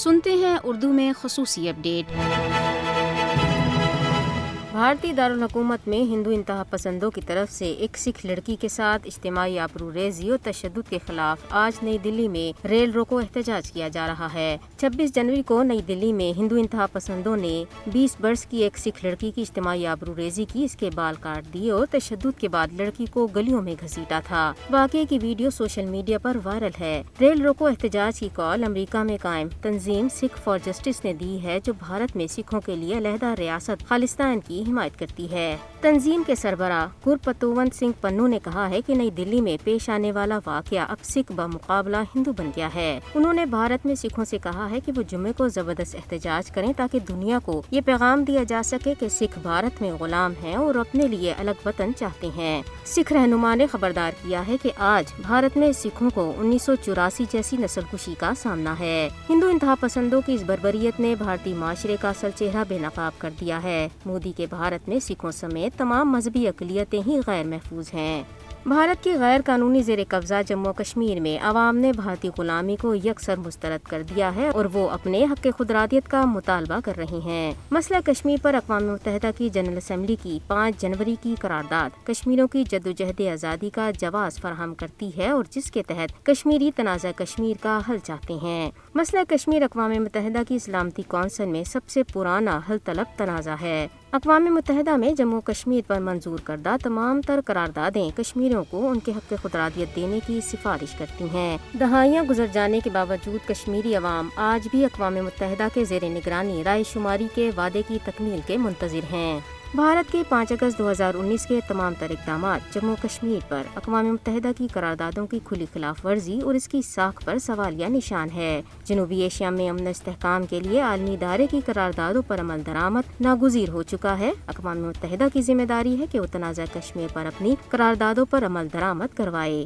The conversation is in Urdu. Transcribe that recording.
سنتے ہیں اردو میں خصوصی اپڈیٹ۔ بھارتی دارالحکومت میں ہندو انتہا پسندوں کی طرف سے ایک سکھ لڑکی کے ساتھ اجتماعی آبروریزی اور تشدد کے خلاف آج نئی دلی میں ریل روکو احتجاج کیا جا رہا ہے۔ 26 جنوری کو نئی دلی میں ہندو انتہا پسندوں نے 20 برس کی ایک سکھ لڑکی کی اجتماعی آبروریزی کی، اس کے بال کاٹ دیے اور تشدد کے بعد لڑکی کو گلیوں میں گھسیٹا تھا۔ واقعے کی ویڈیو سوشل میڈیا پر وائرل ہے۔ ریل روکو احتجاج کی کال امریکہ میں قائم تنظیم سکھ فار جسٹس نے دی ہے، جو بھارت میں سکھوں کے لیے علیحدہ ریاست خالصتان کی حمایت کرتی ہے۔ تنظیم کے سربراہ گرپتونت سنگھ پنو نے کہا ہے کہ نئی دلی میں پیش آنے والا واقعہ اب سکھ بمقابلہ ہندو بن گیا ہے۔ انہوں نے بھارت میں سکھوں سے کہا ہے کہ وہ جمعے کو زبردست احتجاج کریں تاکہ دنیا کو یہ پیغام دیا جا سکے کہ سکھ بھارت میں غلام ہیں اور اپنے لیے الگ وطن چاہتے ہیں۔ سکھ رہنما نے خبردار کیا ہے کہ آج بھارت میں سکھوں کو 1984 جیسی نسل کشی کا سامنا ہے۔ ہندو انتہا پسندوں کی اس بربریت نے بھارتی معاشرے کا اصل چہرہ بے نقاب کر دیا ہے۔ مودی کے بھارت میں سکھوں سمیت تمام مذہبی اقلیتیں ہی غیر محفوظ ہیں۔ بھارت کی غیر قانونی زیر قبضہ جموں و کشمیر میں عوام نے بھارتی غلامی کو یکسر مسترد کر دیا ہے اور وہ اپنے حق خودارادیت کا مطالبہ کر رہی ہیں۔ مسئلہ کشمیر پر اقوام متحدہ کی جنرل اسمبلی کی 5 جنوری کی قرارداد کشمیریوں کی جدوجہد آزادی کا جواز فراہم کرتی ہے اور جس کے تحت کشمیری تنازع کشمیر کا حل چاہتے ہیں۔ مسئلہ کشمیر اقوام متحدہ کی سلامتی کونسل میں سب سے پرانا حل طلب تنازع ہے۔ اقوام متحدہ میں جموں و کشمیر پر منظور کردہ تمام تر قراردادیں کشمیریوں کو ان کے حق خودارادیت دینے کی سفارش کرتی ہیں۔ دہائیاں گزر جانے کے باوجود کشمیری عوام آج بھی اقوام متحدہ کے زیر نگرانی رائے شماری کے وعدے کی تکمیل کے منتظر ہیں۔ بھارت کے 5 اگست 2019 کے تمام تر اقدامات جموں کشمیر پر اقوام متحدہ کی قراردادوں کی کھلی خلاف ورزی اور اس کی ساکھ پر سوالیہ نشان ہے۔ جنوبی ایشیا میں امن استحکام کے لیے عالمی ادارے کی قراردادوں پر عمل درآمد ناگزیر ہو چکا ہے۔ اقوام متحدہ کی ذمہ داری ہے کہ وہ تنازع کشمیر پر اپنی قراردادوں پر عمل درآمد کروائے۔